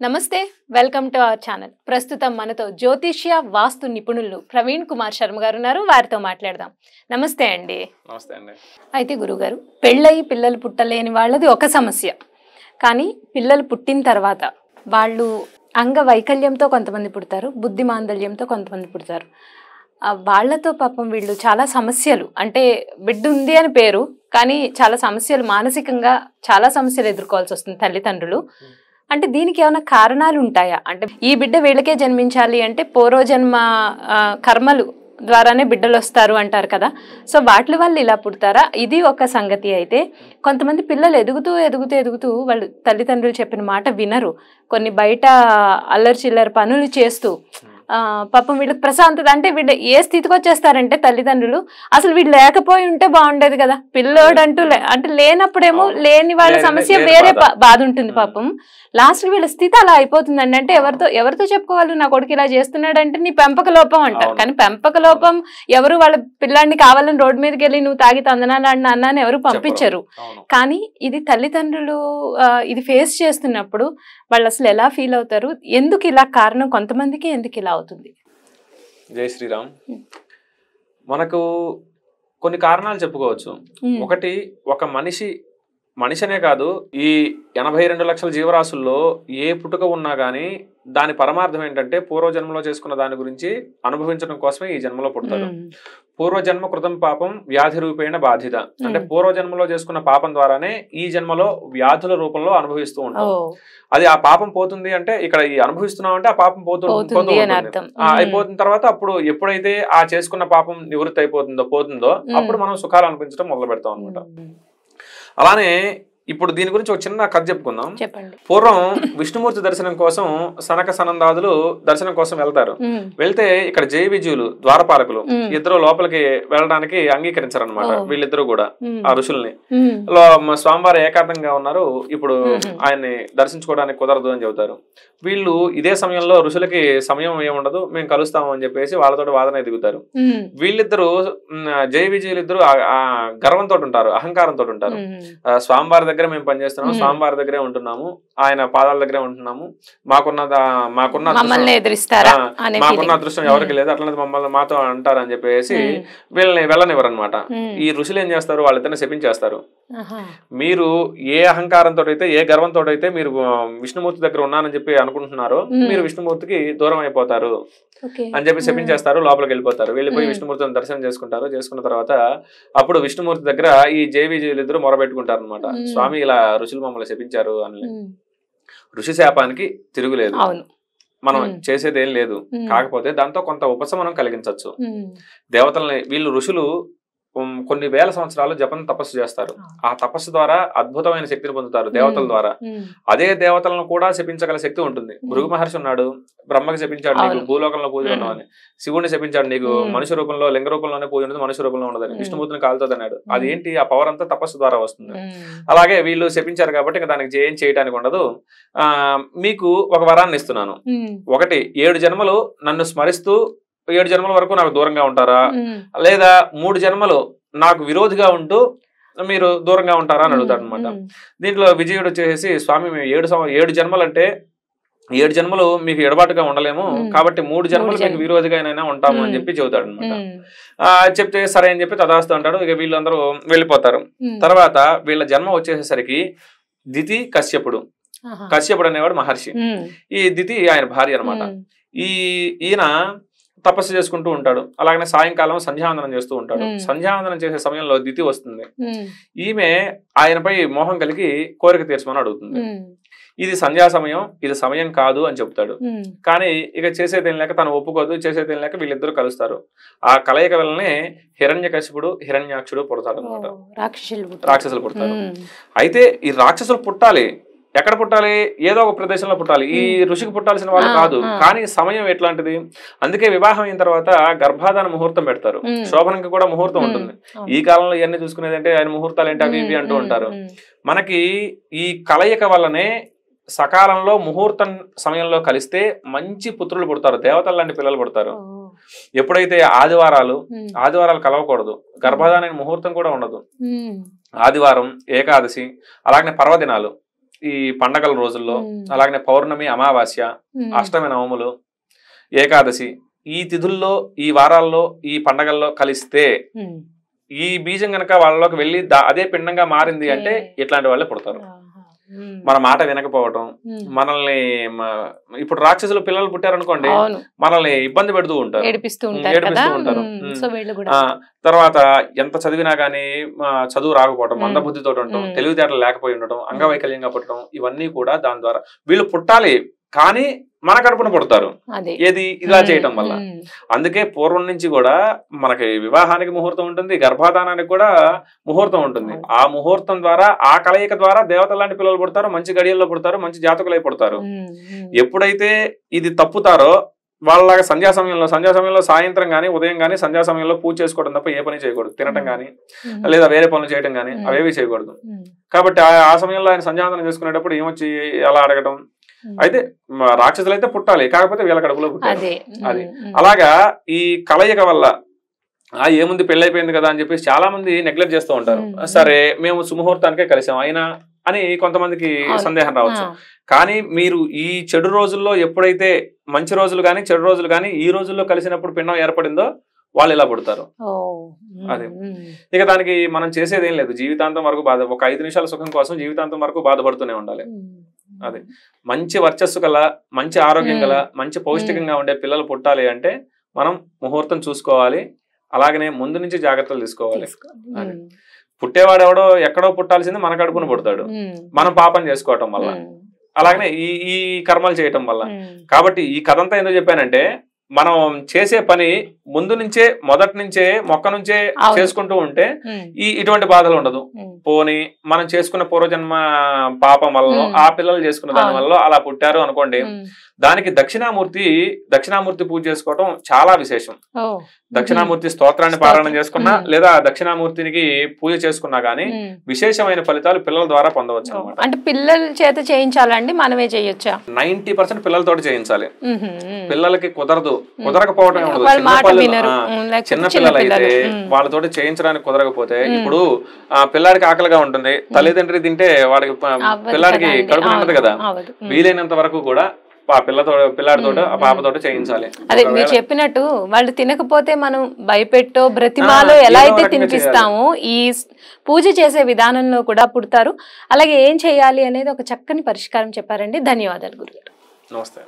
నమస్తే welcome to our channel. ప్రస్తుతం మనతో జ్యోతిష్య వాస్తు నిపుణులు ప్రవీణ్ కుమార్ శర్మ గారు ఉన్నారు. వారితో మాట్లాడదాం. నమస్తే అండి. నమస్తే అండి. అయితే గురుగారు, పెళ్ళయి పిల్లలు పుట్టలేని వాళ్ళది ఒక సమస్య. కానీ పిల్లలు పుట్టిన తర్వాత వాళ్ళు అంగవైకల్యంతో కొంతమంది పుడతారు, బుద్ధి మాందల్యంతో కొంతమంది పుడతారు. వాళ్లతో పాపం వీళ్ళు చాలా సమస్యలు, అంటే బిడ్డ ఉంది అని పేరు కానీ చాలా సమస్యలు, మానసికంగా చాలా సమస్యలు ఎదుర్కోవాల్సి వస్తుంది తల్లిదండ్రులు. అంటే దీనికి ఏమైనా కారణాలు ఉంటాయా? అంటే ఈ బిడ్డ వీళ్ళకే జన్మించాలి అంటే పూర్వజన్మ కర్మలు ద్వారానే బిడ్డలు వస్తారు అంటారు కదా. సో వాటి వల్ల ఇలా పుడతారా? ఇది ఒక సంగతి. అయితే కొంతమంది పిల్లలు ఎదుగుతూ ఎదుగుతూ ఎదుగుతూ వాళ్ళు తల్లిదండ్రులు చెప్పిన మాట వినరు. కొన్ని బయట అల్లరి చిల్లర పనులు చేస్తూ పాపం వీళ్ళకి ప్రశాంతత, అంటే వీళ్ళు ఏ స్థితికి వచ్చేస్తారంటే తల్లిదండ్రులు అసలు వీళ్ళు లేకపోయి ఉంటే బాగుండేది కదా, పిల్లోడు అంటూ అంటే లేనప్పుడేమో లేని వాళ్ళ సమస్య వేరే బాధ ఉంటుంది. పాపం లాస్ట్ వీళ్ళ స్థితి అలా అయిపోతుందండి. అంటే ఎవరితో చెప్పుకోవాలి, నా కొడుకు ఇలా చేస్తున్నాడు అంటే నీ పెంపక లోపం అంటారు. కానీ పెంపక లోపం ఎవరు వాళ్ళ పిల్లాడిని కావాలని రోడ్డు మీదకి వెళ్ళి నువ్వు తాగి తందనాలాడిన అన్నాన్ని ఎవరు పంపించరు. కానీ ఇది తల్లిదండ్రులు ఇది ఫేస్ చేస్తున్నప్పుడు వాళ్ళు అసలు ఎలా ఫీల్ అవుతారు? ఎందుకు ఇలా కారణం కొంతమందికి ఎందుకు ఇలా అవుతుంది? జై శ్రీరామ్. మనకు కొన్ని కారణాలు చెప్పుకోవచ్చు. ఒకటి, ఒక మనిషి అనే కాదు, ఈ 82 లక్షల జీవరాశుల్లో ఏ పుట్టుక ఉన్నా కానీ దాని పరమార్థం ఏంటంటే పూర్వజన్మలో చేసుకున్న దాని గురించి అనుభవించడం కోసమే ఈ జన్మలో పుడతాడు. పూర్వజన్మ కృతం పాపం వ్యాధి రూపేణ బాధిత, అంటే పూర్వజన్మలో చేసుకున్న పాపం ద్వారానే ఈ జన్మలో వ్యాధుల రూపంలో అనుభవిస్తూ ఉంటాం. అది ఆ పాపం పోతుంది అంటే ఇక్కడ ఈ అనుభవిస్తున్నాం అంటే ఆ పాపం పోతుంది అయిపోతున్న తర్వాత అప్పుడు ఎప్పుడైతే ఆ చేసుకున్న పాపం నివృత్తి పోతుందో అప్పుడు మనం సుఖాలు అనిపించడం మొదలు పెడతాం అనమాట. అలానే ఇప్పుడు దీని గురించి ఒక చిన్న కథ చెప్పుకుందాం. పూర్వం విష్ణుమూర్తి దర్శనం కోసం సనక సనందాదులు దర్శనం కోసం వెళ్తారు. వెళ్తే ఇక్కడ జయ విజయులు ద్వారపాలకులు ఇద్దరు లోపలికి వెళ్ళడానికి అంగీకరించారు అనమాట. వీళ్ళిద్దరు కూడా ఆ ఋషుల్ని స్వామివారు ఏకాంతంగా ఉన్నారు, ఇప్పుడు ఆయన్ని దర్శించుకోవడానికి కుదరదు అని చెబుతారు. వీళ్ళు ఇదే సమయంలో ఋషులకి సమయం ఏముండదు, మేము కలుస్తాము అని చెప్పేసి వాళ్ళతో వాదన ఎదుగుతారు. వీళ్ళిద్దరు జయ విజయులు ఇద్దరు గర్వంతో ఉంటారు, అహంకారంతో ఉంటారు. స్వామివారి దగ్గర మేము పనిచేస్తున్నాము, స్వామివారి దగ్గరే ఉంటున్నాము, ఆయన పాదాల దగ్గరే ఉంటున్నాము, మాకున్న అదృష్టం ఎవరికి లేదు, అట్లా మమ్మల్ని మాతో అంటారు అని చెప్పేసి వీళ్ళని వెళ్ళనివ్వరు అనమాట. ఈ ఋషులు ఏం చేస్తారు, వాళ్ళిద్దరిని శపించేస్తారు. మీరు ఏ అహంకారంతో అయితే, ఏ గర్వంతో అయితే మీరు విష్ణుమూర్తి దగ్గర ఉన్నానని చెప్పి అనుకుంటున్నారో మీరు విష్ణుమూర్తికి దూరం అయిపోతారు అని చెప్పి శపించేస్తారు. లోపలికి వెళ్ళిపోతారు. వెళ్ళిపోయి విష్ణుమూర్తిని దర్శనం చేసుకుంటారు. చేసుకున్న తర్వాత అప్పుడు విష్ణుమూర్తి దగ్గర ఈ జేవిజీలు ఇద్దరు మొరబెట్టుకుంటారు అనమాట. స్వామి ఇలా ఋషులు మమ్మల్ని శపించారు అని. ఋషి శాపానికి తిరుగులేదు, మనం చేసేది ఏం లేదు. కాకపోతే దాంతో కొంత ఉపశమనం కలిగించవచ్చు. దేవతల్ని వీళ్ళు ఋషులు కొన్ని వేల సంవత్సరాలు జపం తపస్సు చేస్తారు. ఆ తపస్సు ద్వారా అద్భుతమైన శక్తిని పొందుతారు దేవతల ద్వారా. అదే దేవతలను కూడా శపించగల శక్తి ఉంటుంది. భృగు మహర్షి ఉన్నాడు, బ్రహ్మకి శపించాడు నీకు భూలోకంలో పూజ ఉండవని. శివుడిని శపించాడు, నీకు మనుష్య రూపంలో లింగ రూపంలోనే పూజ ఉంటుంది, మనుష్య రూపంలో ఉండదని. విష్ణుమూర్తిని కాలుతుంది అన్నాడు. అది ఏంటి, ఆ పవర్ అంతా తపస్సు ద్వారా వస్తుంది. అలాగే వీళ్ళు శపించారు కాబట్టి ఇంకా దానికి ఏం చేయడానికి ఉండదు. మీకు ఒక వరాన్ని ఇస్తున్నాను. ఒకటి, 7 జన్మలు నన్ను స్మరిస్తూ 7 జన్మల వరకు నాకు దూరంగా ఉంటారా, లేదా 3 జన్మలు నాకు విరోధిగా ఉంటూ మీరు దూరంగా ఉంటారా అని అడుగుతాడు అనమాట. దీంట్లో విజయుడు వచ్చేసి, స్వామి మేము 7 జన్మలు అంటే 7 జన్మలు మీకు ఎడబాటుగా ఉండలేము, కాబట్టి 3 జన్మలు మీకు విరోధిగానైనా ఉంటాము అని చెప్పి చెబుతాడు అనమాట. చెప్తే సరే అని చెప్పి తదాస్తూ అంటాడు. ఇక వీళ్ళందరూ వెళ్ళిపోతారు. తర్వాత వీళ్ళ జన్మ వచ్చేసరికి దితి కశ్యపుడు అనేవాడు మహర్షి. ఈ దితి ఆయన భార్య అనమాట. ఈయన తపస్సు చేసుకుంటూ ఉంటాడు. అలాగనే సాయంకాలం సంధ్యావందనం చేస్తూ ఉంటాడు. సంధ్యావందనం చేసే సమయంలో దితి వస్తుంది. ఈమె ఆయనపై మోహం కలిగి కోరిక తీర్చమని అడుగుతుంది. ఇది సంధ్యా సమయం, ఇది సమయం కాదు అని చెప్తాడు. కానీ ఇక చేసేదేం లేక తను ఒప్పుకోదు. చేసేదేం లేక వీళ్ళిద్దరు కలుస్తారు. ఆ కలయిక వల్లనే హిరణ్యకశిపుడు హిరణ్యాక్షుడు పుడతాడు అనమాట. రాక్షసులు పుడతారు. అయితే ఈ రాక్షసులు పుట్టాలి, ఎక్కడ పుట్టాలి, ఏదో ఒక ప్రదేశంలో పుట్టాలి. ఈ ఋషికి పుట్టాల్సిన వాళ్ళు కాదు. కానీ సమయం ఎట్లాంటిది, అందుకే వివాహం అయిన తర్వాత గర్భాధాన ముహూర్తం పెడతారు. శోభనంకి కూడా ముహూర్తం ఉంటుంది. ఈ కాలంలో ఇవన్నీ చూసుకునేది అంటే ఆయన ముహూర్తాలు ఏంటి అవి ఇవి అంటూ ఉంటారు. మనకి ఈ కలయిక వల్లనే సకాలంలో ముహూర్తం సమయంలో కలిస్తే మంచి పుత్రులు పుడతారు, దేవతల లాంటి పిల్లలు పుడతారు. ఎప్పుడైతే ఆదివారాలు కలవకూడదు, గర్భాధాన ముహూర్తం కూడా ఉండదు, ఆదివారం, ఏకాదశి, అలాగే పర్వదినాలు ఈ పండగల రోజుల్లో, అలాగనే పౌర్ణమి, అమావాస్య, అష్టమి, నవములు, ఏకాదశి, ఈ తిథుల్లో, ఈ వారాల్లో, ఈ పండగల్లో కలిస్తే ఈ బీజం గనక వాళ్ళలోకి వెళ్ళి అదే పిండంగా మారింది అంటే ఇట్లాంటి వాళ్ళే పుడతారు. మన మాట వినకపోవటం, మనల్ని ఇప్పుడు రాక్షసులు పిల్లలు పుట్టారనుకోండి, మనల్ని ఇబ్బంది పెడుతూ ఉంటారు, ఏడిపిస్తూ ఉంటారు. తర్వాత ఎంత చదివినా గానీ చదువు రాకపోవడం, మందబుద్ధితో ఉండటం, తెలివితేటలు లేకపోయి ఉండటం, అంగవైకల్యంగా పుట్టడం, ఇవన్నీ కూడా దాని ద్వారా వీళ్ళు పుట్టాలి కానీ మన కడుపున పుడతారు. ఏది ఇలా చేయటం వల్ల. అందుకే పూర్వం నుంచి కూడా మనకి వివాహానికి ముహూర్తం ఉంటుంది, గర్భాధానానికి కూడా ముహూర్తం ఉంటుంది. ఆ ముహూర్తం ద్వారా, ఆ కలయిక ద్వారా దేవతల లాంటి పిల్లలు పుడతారు, మంచి గడియల్లో పుడతారు, మంచి జాతకులై పుడతారు. ఎప్పుడైతే ఇది తప్పుతారో వాళ్ళలాగా సంధ్యా సమయంలో సాయంత్రం గానీ ఉదయం గానీ సంధ్యా సమయంలో పూజ చేసుకోవడం తప్ప ఏ పని చేయకూడదు. తినటం గానీ లేదా వేరే పనులు చేయడం గానీ అవేవి చేయకూడదు. కాబట్టి ఆ సమయంలో ఆయన సంధ్యావందనం చేసుకునేటప్పుడు ఏమొచ్చి అలా అడగటం. అయితే రాక్షసులు అయితే పుట్టాలి, కాకపోతే వీళ్ళ కడుపులో పుట్టాలి. అది అలాగా ఈ కలయిక వల్ల ఏముంది పెళ్ళైపోయింది కదా అని చెప్పేసి చాలా మంది నెగ్లెక్ట్ చేస్తూ ఉంటారు. సరే మేము సుముహూర్తానికే కలిసాం అయినా అని కొంతమందికి సందేహం రావచ్చు. కానీ మీరు ఈ చెడు రోజుల్లో ఎప్పుడైతే మంచి రోజులు కానీ చెడు రోజులు కానీ ఈ రోజుల్లో కలిసినప్పుడు పిండం ఏర్పడిందో వాళ్ళు ఇలా పుడతారు. అదే ఇక దానికి మనం చేసేది ఏం లేదు. జీవితాంతం వరకు ఒక 5 నిమిషాల సుఖం కోసం జీవితాంతం వరకు బాధపడుతూనే ఉండాలి. అదే మంచి వర్చస్సు గల, మంచి ఆరోగ్యం గల, మంచి పౌష్టికంగా ఉండే పిల్లలు పుట్టాలి అంటే మనం ముహూర్తం చూసుకోవాలి. అలాగనే ముందు నుంచి జాగ్రత్తలు తీసుకోవాలి. పుట్టేవాడు ఎవడో ఎక్కడో పుట్టాల్సింది మన కడుపున పుడతాడు, మనం పాపం చేసుకోవటం వల్ల, అలాగనే ఈ కర్మలు చేయటం వల్ల. కాబట్టి ఈ కథ అంతా ఎందుకు చెప్పానంటే మనం చేసే పని ముందు నుంచే మొదటి నుంచే మొక్క నుంచే చేసుకుంటూ ఉంటే ఇటువంటి బాధలు ఉండదు. పోని మనం చేసుకున్న పూర్వజన్మ పాపం వల్ల ఆ పిల్లలు చేసుకున్న దాని వల్ల అలా పుట్టారు అనుకోండి, దానికి దక్షిణామూర్తి పూజ చేసుకోవటం చాలా విశేషం. దక్షిణామూర్తి స్తోత్రాన్ని పారాయణం చేసుకున్నా లేదా దక్షిణామూర్తికి పూజ చేసుకున్నా గానీ విశేషమైన ఫలితాలు పిల్లల ద్వారా పొందవచ్చు అన్నమాట. అంటే పిల్లల చేత చేయించాలండి, మనమే చేయొచ్చా? 90% పిల్లలతో చేయించాలి. పిల్లలకి కుదరకపోవడం ఉండదు. చిన్న పిల్లలైతే వాళ్ళతోటి చేయించడానికి కుదరకపోతే, ఇప్పుడు పిల్లాడికి ఆకలిగా ఉంటుంది, తల్లిదండ్రి తింటే వాడికి పిల్లాడికి కడుపు నిండదు కదా. వీలైనంత వరకు కూడా ఆ పిల్లాడితో ఆ పాపతో చేయించాలి. అదే మీరు చెప్పినట్టు వాళ్ళు తినకపోతే మనం భయపెట్టో బ్రతిమాలో ఎలా అయితే తినిపిస్తామో ఈ పూజ చేసే విధానంలో కూడా పుడతారు. అలాగే ఏం చేయాలి అనేది ఒక చక్కని పరిష్కారం చెప్పారండి. ధన్యవాదాలు గురుగారు. నమస్తే.